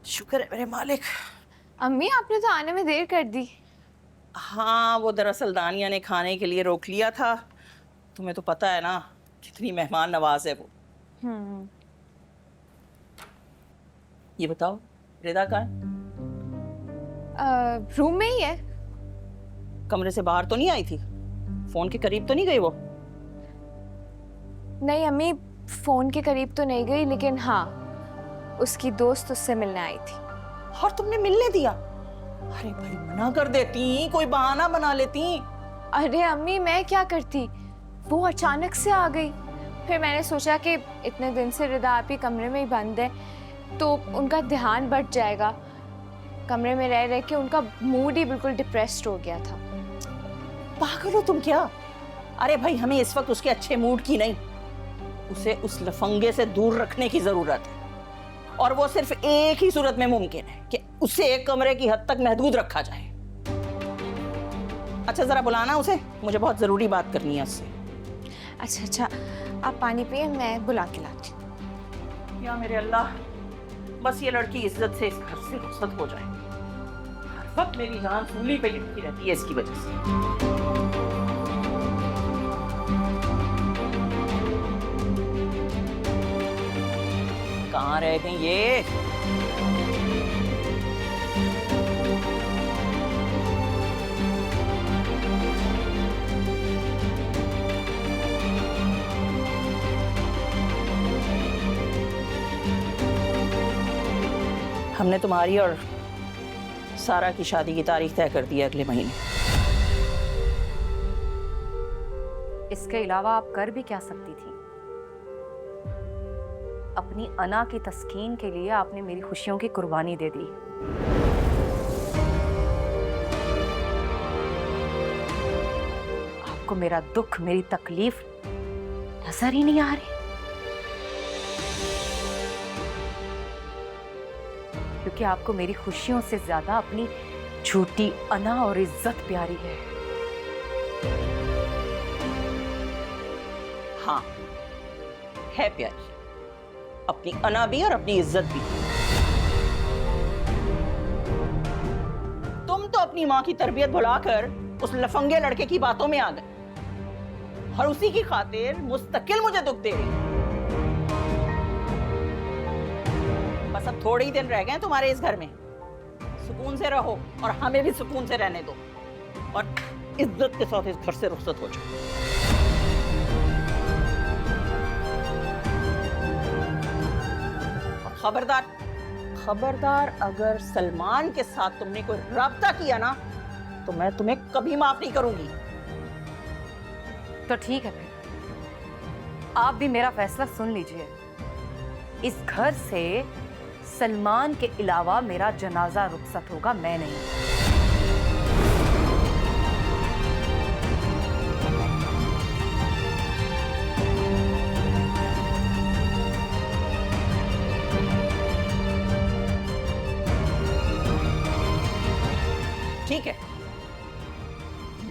शुक्र है मेरे मालिक। अम्मी आपने तो आने में देर कर दी। हाँ, वो दरअसल दानिया ने खाने के लिए रोक लिया था। तुम्हें तो पता है ना कितनी मेहमान नवाज है वो। हम्म। ये बताओ, रिदा कहाँ है? रूम में ही है। कमरे से बाहर तो नहीं आई थी? फोन के करीब तो नहीं गई वो? नहीं अम्मी, फोन के करीब तो नहीं गई, लेकिन हाँ उसकी दोस्त उससे मिलने आई थी। और तुमने मिलने दिया? अरे भाई मना कर देती, कोई बहाना बना लेती। अरे अम्मी मैं क्या करती, वो अचानक से आ गई। फिर मैंने सोचा कि इतने दिन से रिदा आप ही कमरे में ही बंद है तो उनका ध्यान बढ़ जाएगा। कमरे में रह रह के उनका मूड ही बिल्कुल डिप्रेस्ड हो गया था। पागल हो तुम क्या? अरे भाई हमें इस वक्त उसके अच्छे मूड की नहीं, उसे उस लफंगे से दूर रखने की जरूरत है। और वो सिर्फ एक ही सूरत में मुमकिन है कि उसे एक कमरे की हद तक महदूद रखा जाए। अच्छा जरा बुलाना उसे, मुझे बहुत जरूरी बात करनी है उससे। अच्छा अच्छा, आप पानी पिए, मैं बुला के लाती हूँ। या मेरे अल्लाह, बस ये लड़की इज्जत से इस घर से रुखसत हो जाए। हर वक्त मेरी जान सूली पे लिपटी रहती है इसकी वजह से। कहाँ रह गई ये? हमने तुम्हारी और सारा की शादी की तारीख तय कर दी है अगले महीने। इसके अलावा आप कर भी क्या सकती थी? अपनी अना की तस्कीन के लिए आपने मेरी खुशियों की कुर्बानी दे दी। आपको मेरा दुख, मेरी तकलीफ नजर ही नहीं आ रही? क्योंकि आपको मेरी खुशियों से ज्यादा अपनी झूठी अना और इज्जत प्यारी है। हाँ है प्यारी, अपनी अना भी और अपनी इज्जत भी। तुम तो अपनी माँ की तरबियत भुलाकर उस लफंगे लड़के की बातों में आ गए और उसी की खातिर मुस्तकिल मुझे दुख दे रही। बस अब थोड़े ही दिन रह गए तुम्हारे इस घर में। सुकून से रहो और हमें भी सुकून से रहने दो और इज्जत के साथ इस घर से रुखसत हो जाओ। खबरदार, खबरदार, अगर सलमान के साथ तुमने कोई राब्ता किया ना तो मैं तुम्हें कभी माफ नहीं करूंगी। तो ठीक है, फिर आप भी मेरा फैसला सुन लीजिए। इस घर से सलमान के अलावा मेरा जनाजा रुखसत होगा, मैं नहीं। ठीक है,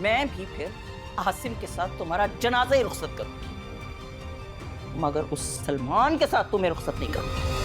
मैं भी फिर आसिम के साथ तुम्हारा जनाजा ही रुखसत करूंगी, मगर उस सलमान के साथ तुम्हें रुखसत नहीं करूंगी।